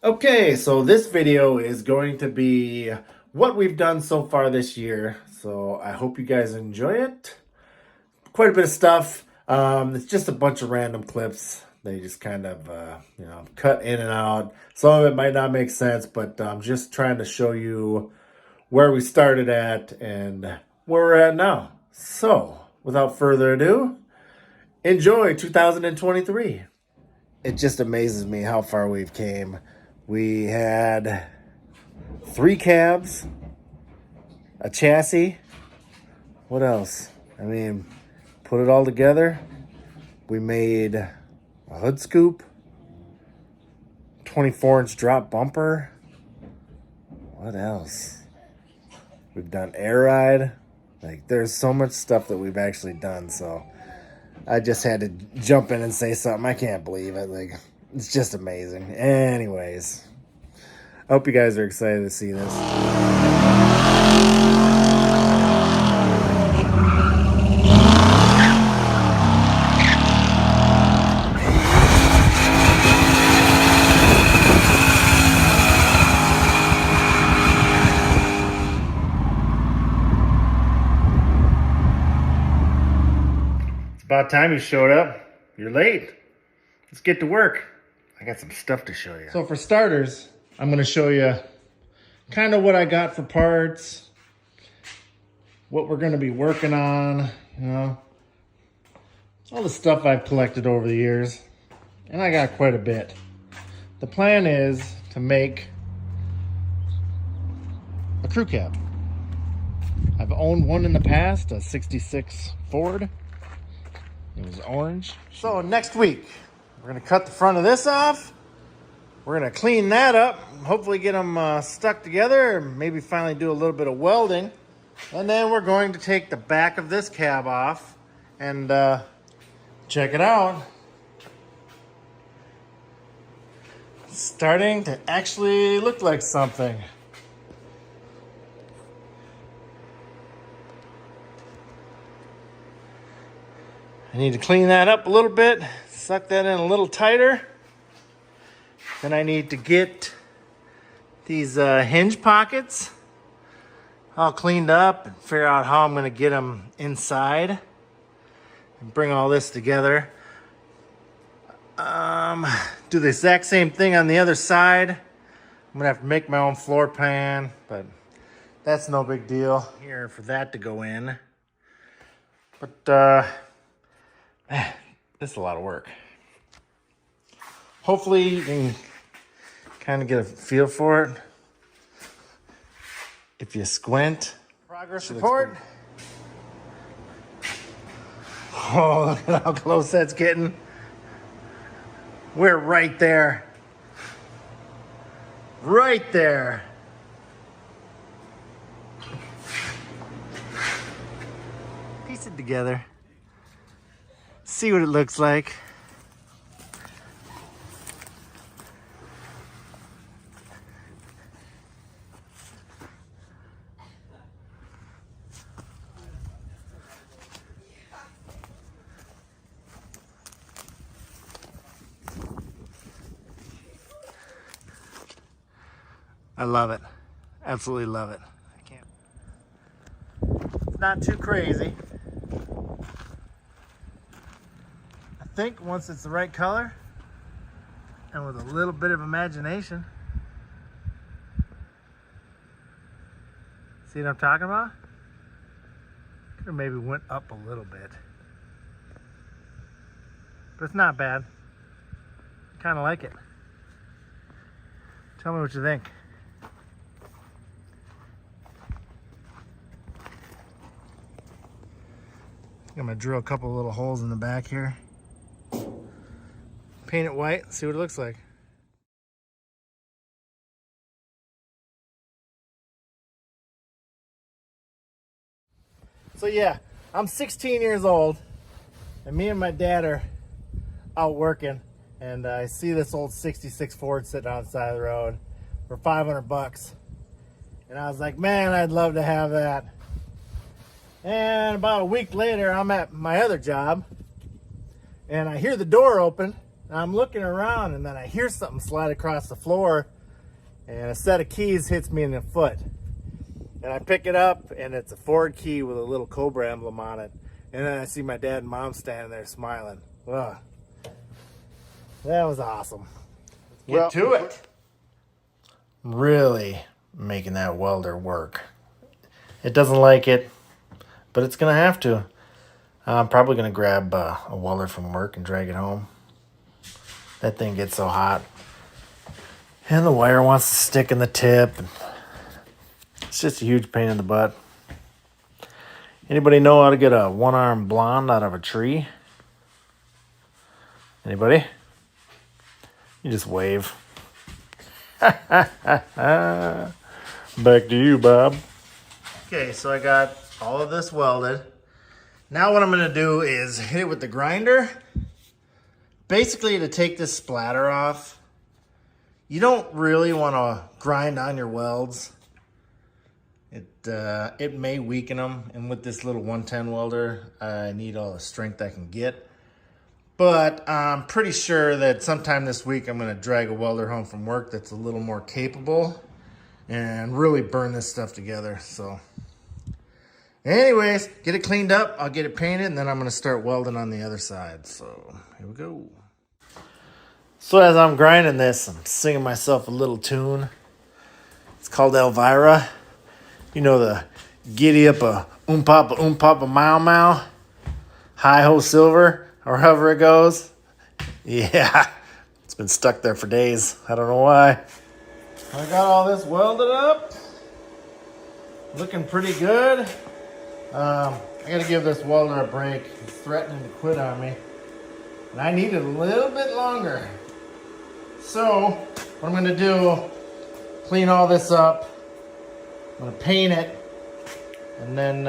Okay, so this video is going to be what we've done so far this year. So I hope you guys enjoy it. Quite a bit of stuff. It's just a bunch of random clips. They just kind of, cut in and out. Some of it might not make sense, but I'm just trying to show you where we started at and where we're at now. So without further ado, enjoy 2023. It just amazes me how far we've came. We had 3 cabs, a chassis. What else? I mean, put it all together. We made a hood scoop, 24-inch drop bumper. What else? We've done air ride. Like, there's so much stuff that we've actually done. So I just had to jump in and say something. I can't believe it. Like, it's just amazing. Anyways, I hope you guys are excited to see this. It's about time you showed up. You're late. Let's get to work. I got some stuff to show you. So for starters, I'm going to show you kind of what I got for parts, what we're going to be working on, all the stuff I've collected over the years. And I got quite a bit. The plan is to make a crew cab. I've owned one in the past, a 66 Ford. It was orange. So next week, we're going to cut the front of this off. We're going to clean that up, hopefully get them stuck together, maybe finally do a little bit of welding. And then we're going to take the back of this cab off and check it out. It's starting to actually look like something. I need to clean that up a little bit, suck that in a little tighter. Then I need to get these hinge pockets all cleaned up and figure out how I'm going to get them inside and bring all this together. Do the exact same thing on the other side. I'm going to have to make my own floor plan, but that's no big deal here for that to go in. But man, this is a lot of work. Hopefully you can kind of get a feel for it. If you squint. Progress report. Oh, look at how close that's getting. We're right there. Right there. Piece it together. See what it looks like. I love it. Absolutely love it. I can't. It's not too crazy. I think once it's the right color and with a little bit of imagination. See what I'm talking about? Could have maybe went up a little bit. But it's not bad. Kind of like it. Tell me what you think. I'm gonna drill a couple of little holes in the back here. Paint it white, see what it looks like. So yeah, I'm 16 years old and me and my dad are out working and I see this old 66 Ford sitting on the side of the road for $500. And I was like, man, I'd love to have that. And about a week later, I'm at my other job and I hear the door open And I'm looking around, and then I hear something slide across the floor, and a set of keys hits me in the foot. And I pick it up, and it's a Ford key with a little Cobra emblem on it. And then I see my dad and mom standing there smiling. Ugh. That was awesome. Let's get to it. Really making that welder work. It doesn't like it, but it's going to have to. I'm probably going to grab a welder from work and drag it home. That thing gets so hot. And the wire wants to stick in the tip. It's just a huge pain in the butt. Anybody know how to get a one-armed blonde out of a tree? Anybody? You just wave. Back to you, Bob. Okay, so I got all of this welded. Now what I'm going to do is hit it with the grinder. Basically, to take this splatter off, you don't really want to grind on your welds. It may weaken them, and with this little 110 welder, I need all the strength I can get. But I'm pretty sure that sometime this week I'm going to drag a welder home from work that's a little more capable and really burn this stuff together. So anyways, get it cleaned up, I'll get it painted, and then I'm going to start welding on the other side. So here we go. So as I'm grinding this, I'm singing myself a little tune. It's called Elvira. You know the giddy up a papa mau mau, hi ho silver, or however it goes. Yeah, it's been stuck there for days. I don't know why. I got all this welded up. Looking pretty good. I gotta give this welder a break. He's threatening to quit on me. And I need it a little bit longer. So, what I'm gonna do, clean all this up. I'm gonna paint it. And then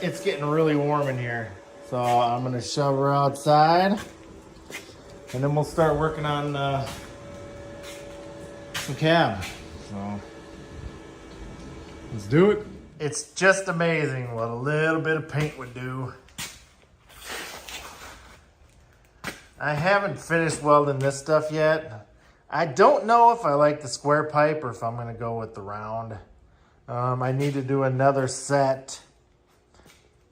it's getting really warm in here. So I'm gonna shove her outside. And then we'll start working on some cab. So, let's do it. It's just amazing what a little bit of paint would do. I haven't finished welding this stuff yet. I don't know if I like the square pipe or if I'm gonna go with the round. I need to do another set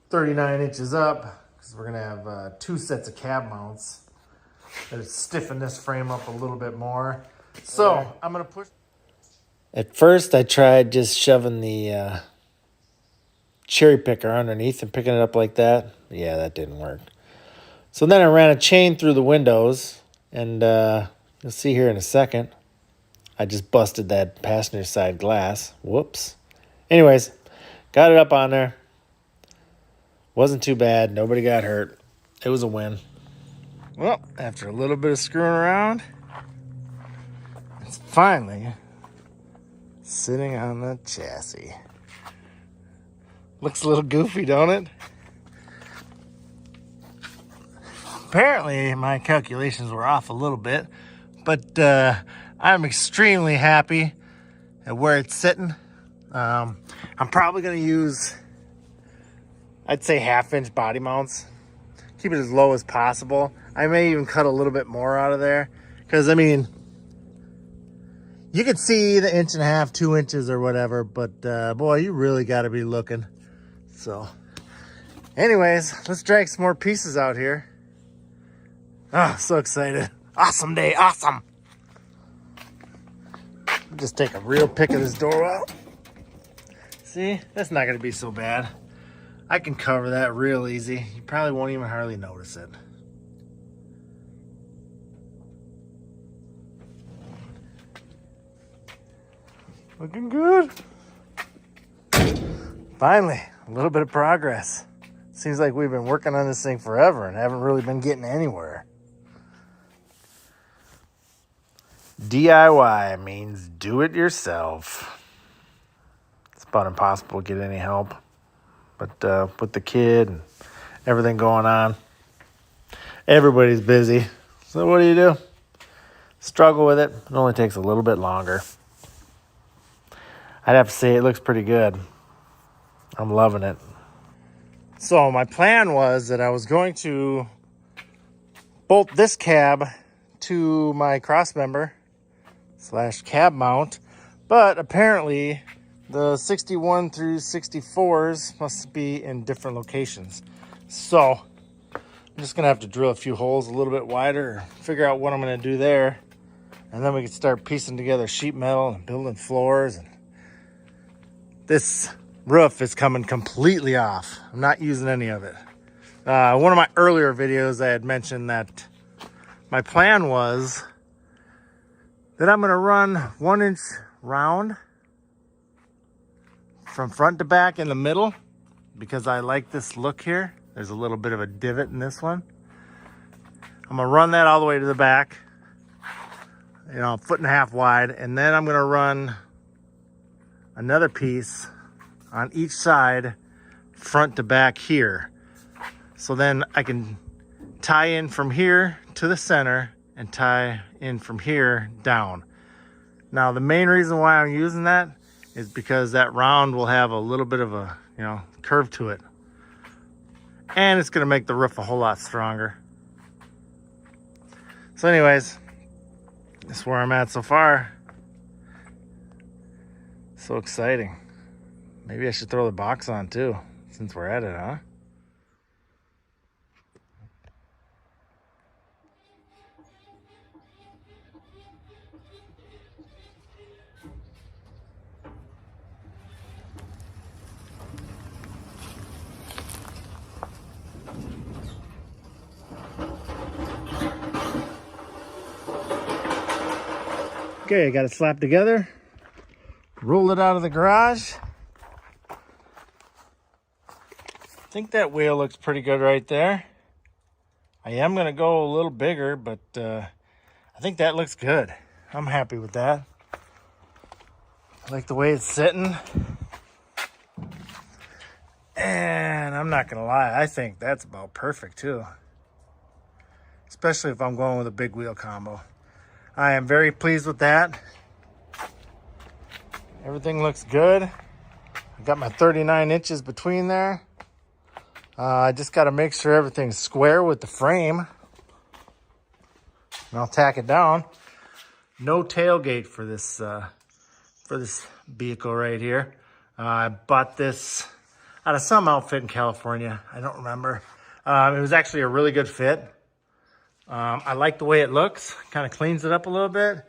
39 inches up because we're gonna have 2 sets of cab mounts that stiffen this frame up a little bit more. So I'm gonna push. At first I tried just shoving the cherry picker underneath and picking it up like that. Yeah, that didn't work. So then I ran a chain through the windows, and you'll see here in a second, I just busted that passenger side glass. Whoops. Anyways, got it up on there. Wasn't too bad. Nobody got hurt. It was a win. Well, after a little bit of screwing around, it's finally sitting on the chassis. Looks a little goofy, don't it? Apparently, my calculations were off a little bit, but I'm extremely happy at where it's sitting. I'm probably going to use, I'd say 1/2-inch body mounts. Keep it as low as possible. I may even cut a little bit more out of there because, I mean, you could see the 1.5 inches, 2 inches or whatever, but boy, you really got to be looking. So anyways, let's drag some more pieces out here. Oh, so excited. Awesome day, awesome. Just take a real pick of this door out. See, that's not gonna be so bad. I can cover that real easy. You probably won't even hardly notice it. Looking good. Finally, a little bit of progress. Seems like we've been working on this thing forever and haven't really been getting anywhere. DIY means do it yourself. It's about impossible to get any help. But with the kid and everything going on, everybody's busy. So what do? Struggle with it. It only takes a little bit longer. I'd have to say it looks pretty good. I'm loving it. So my plan was that I was going to bolt this cab to my cross member slash cab mount, but apparently the 61 through 64s must be in different locations. So I'm just gonna have to drill a few holes a little bit wider, figure out what I'm gonna do there, and then we can start piecing together sheet metal and building floors. And this roof is coming completely off. I'm not using any of it. One of my earlier videos, I had mentioned that my plan was that I'm gonna run 1-inch round from front to back in the middle because I like this look here. There's a little bit of a divot in this one. I'm gonna run that all the way to the back, you know, 1.5 feet wide, and then I'm gonna run another piece on each side, front to back here. So then I can tie in from here to the center and tie in from here down. Now, the main reason why I'm using that is because that round will have a little bit of a, you know, curve to it. And it's gonna make the roof a whole lot stronger. So anyways, that's where I'm at so far. So exciting. Maybe I should throw the box on too, since we're at it, huh? Okay, I got it slapped together. Rolled it out of the garage. I think that wheel looks pretty good right there. I am gonna go a little bigger, but I think that looks good. I'm happy with that. I like the way it's sitting. And I'm not gonna lie, I think that's about perfect too. Especially if I'm going with a big wheel combo. I am very pleased with that. Everything looks good. I got my 39 inches between there. I just got to make sure everything's square with the frame. And I'll tack it down. No tailgate for this vehicle right here. I bought this out of some outfit in California. I don't remember. It was actually a really good fit. I like the way it looks. Kind of cleans it up a little bit.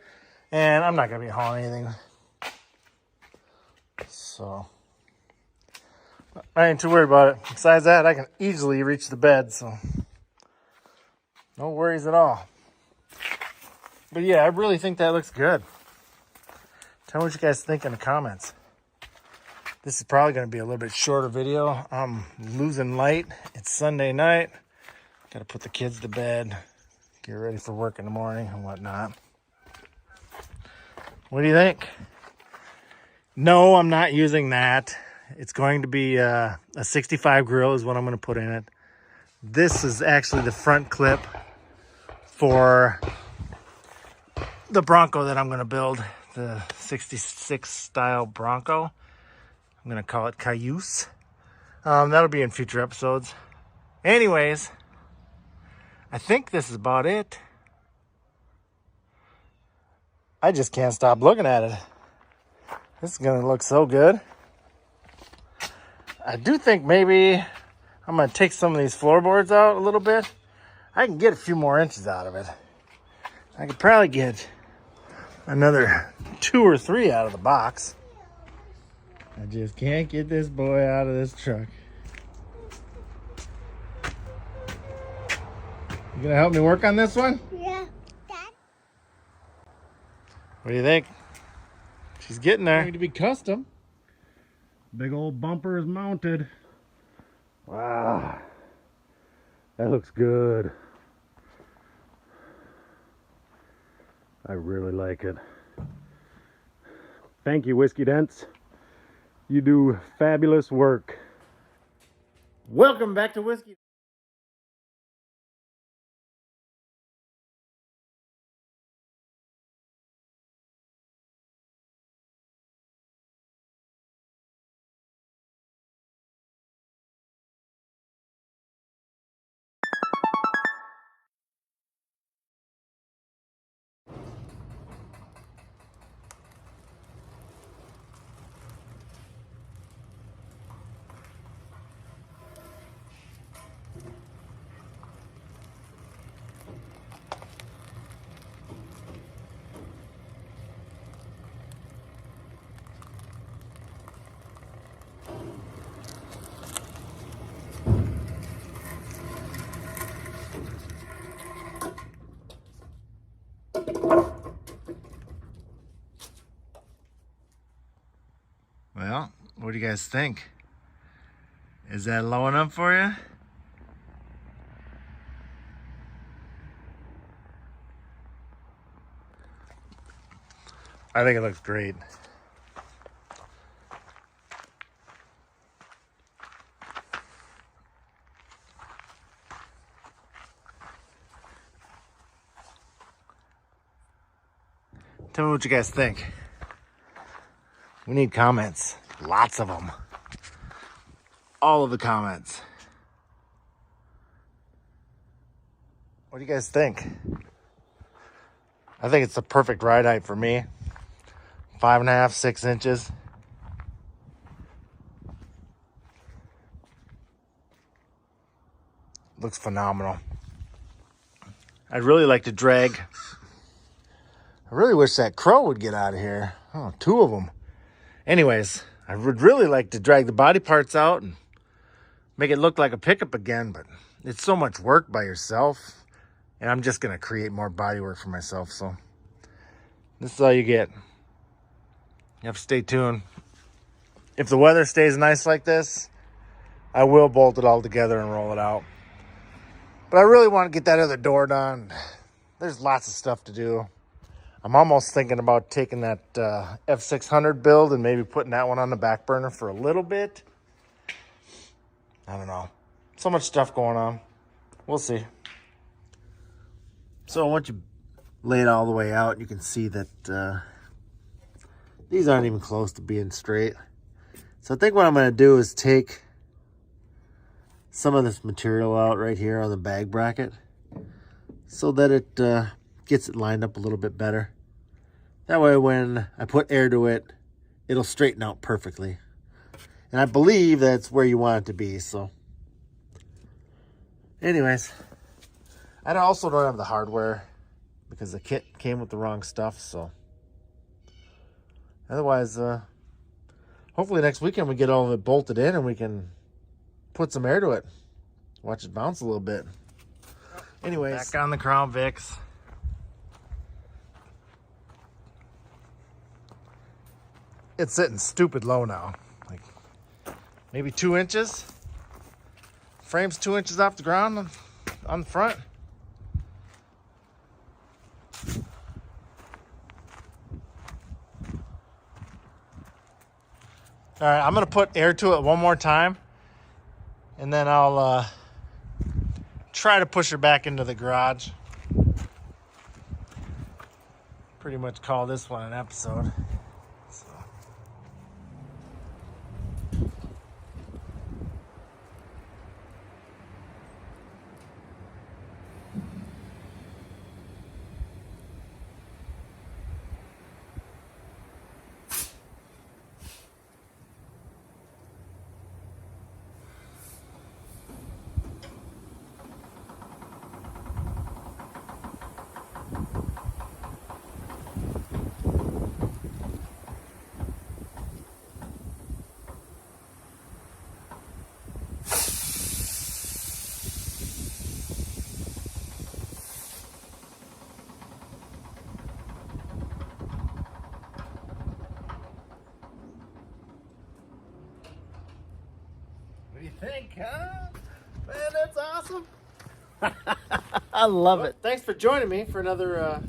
And I'm not going to be hauling anything. So I ain't too worried about it. Besides that, I can easily reach the bed, so no worries at all. But yeah, I really think that looks good. Tell me what you guys think in the comments. This is probably going to be a little bit shorter video. I'm losing light. It's Sunday night. Got to put the kids to bed, get ready for work in the morning and whatnot. What do you think? No, I'm not using that. It's going to be a 65 grill is what I'm going to put in it. This is actually the front clip for the Bronco that I'm going to build, the 66 style Bronco. I'm going to call it Cayuse. That'll be in future episodes. Anyways, I think this is about it. I just can't stop looking at it. This is going to look so good. I do think maybe I'm going to take some of these floorboards out a little bit. I can get a few more inches out of it. I could probably get another 2 or 3 out of the box. I just can't get this boy out of this truck. You gonna help me work on this one? Yeah. Dad? What do you think? She's getting there. Going to be custom. Big old bumper is mounted. Wow. That looks good. I really like it. Thank you, Whiskey Dents. You do fabulous work. Welcome back to Whiskey. Well, what do you guys think? Is that low enough for you? I think it looks great. Tell me what you guys think. We need comments. Lots of them. All of the comments. What do you guys think? I think it's the perfect ride height for me. 5.5, 6 inches. Looks phenomenal. I'd really like to drag. I really wish that crow would get out of here. Oh, 2 of them. Anyways, I would really like to drag the body parts out and make it look like a pickup again, but it's so much work by yourself, and I'm just going to create more body work for myself, so this is all you get. You have to stay tuned. If the weather stays nice like this, I will bolt it all together and roll it out. But I really want to get that other door done. There's lots of stuff to do. I'm almost thinking about taking that F600 build and maybe putting that one on the back burner for a little bit. I don't know. So much stuff going on. We'll see. So once you lay it all the way out, you can see that these aren't even close to being straight. So I think what I'm going to do is take some of this material out right here on the bag bracket so that it gets it lined up a little bit better. That way when I put air to it, it'll straighten out perfectly. And I believe that's where you want it to be, so. Anyways, I also don't have the hardware because the kit came with the wrong stuff, so. Otherwise, hopefully next weekend we get all of it bolted in and we can put some air to it. Watch it bounce a little bit. Anyways. Back on the Crown Vics. It's sitting stupid low now. Like maybe 2 inches. Frame's 2 inches off the ground on the front. All right, I'm gonna put air to it one more time, and then I'll try to push her back into the garage. Pretty much call this one an episode. So. What do you think, huh? Man, that's awesome. I love it. Thanks for joining me for another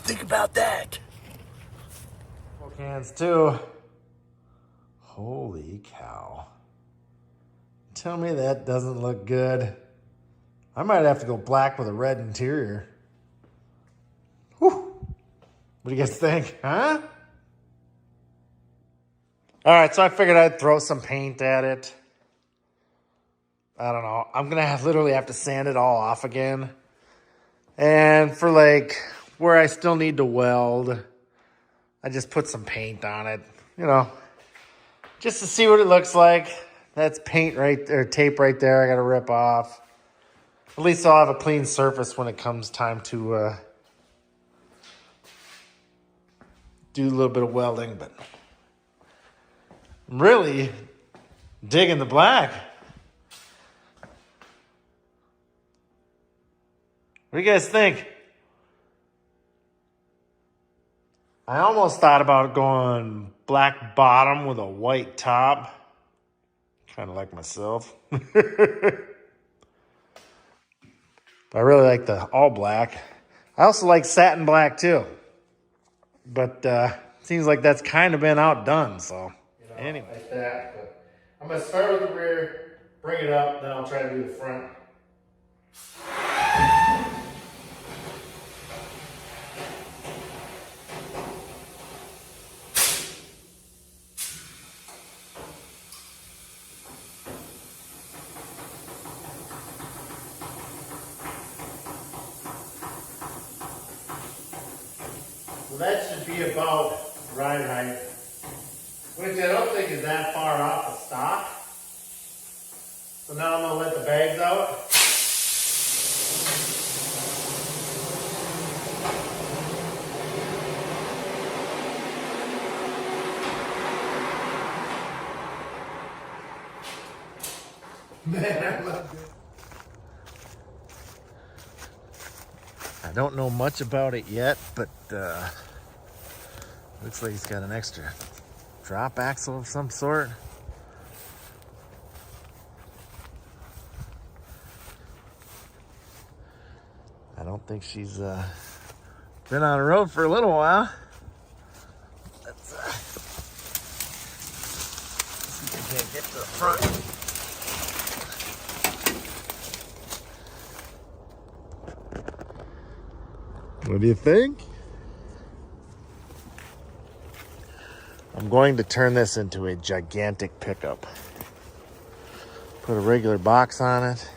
think about that? Cans too. Holy cow. Tell me that doesn't look good. I might have to go black with a red interior. Whew. What do you guys think, huh? All right, so I figured I'd throw some paint at it. I don't know. I'm going to literally have to sand it all off again. And for like where I still need to weld, I just put some paint on it, you know, just to see what it looks like. That's paint right there, tape right there I got to rip off. At least I'll have a clean surface when it comes time to do a little bit of welding, but I'm really digging the black. What do you guys think? I almost thought about going black bottom with a white top. Kind of like myself. I really like the all black. I also like satin black too. But seems like that's kind of been outdone, so. You know, anyway. Like that, but I'm going to start with the rear, bring it up, then I'll try to do the front. So that should be about ride height, which I don't think is that far off the stock. So now I'm going to let the bags out. Man, I don't know much about it yet, but looks like he's got an extra drop axle of some sort. I don't think she's been on the road for a little while. Let's see if we can't get to the front. What do you think? I'm going to turn this into a gigantic pickup. Put a regular box on it.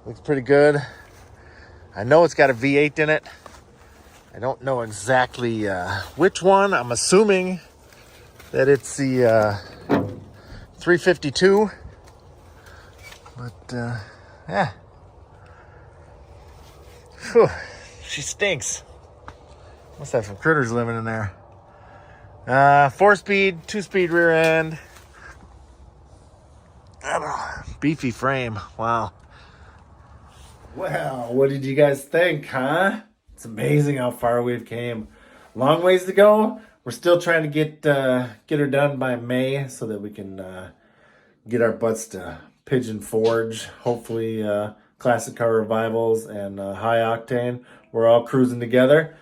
Looks pretty good. I know it's got a V8 in it. I don't know exactly which one. I'm assuming that it's the 352. But yeah. Whew. She stinks. Must have some critters living in there. 4-speed, 2-speed rear end. I don't know. Beefy frame. Wow. Well, what did you guys think, huh? It's amazing how far we've came. Long ways to go. We're still trying to get her done by May so that we can get our butts to Pigeon Forge. Hopefully, classic car revivals and high octane. We're all cruising together.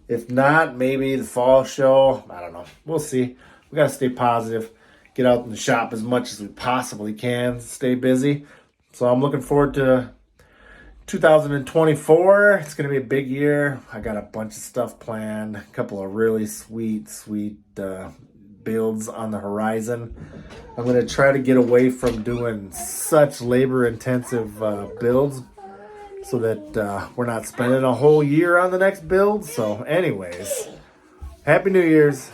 If not, maybe the fall show. I don't know. We'll see. We got to stay positive. Get out in the shop as much as we possibly can. Stay busy. So I'm looking forward to 2024. It's going to be a big year. I got a bunch of stuff planned. A couple of really sweet builds on the horizon. I'm going to try to get away from doing such labor-intensive builds so that we're not spending a whole year on the next build. So anyways, Happy New Year's.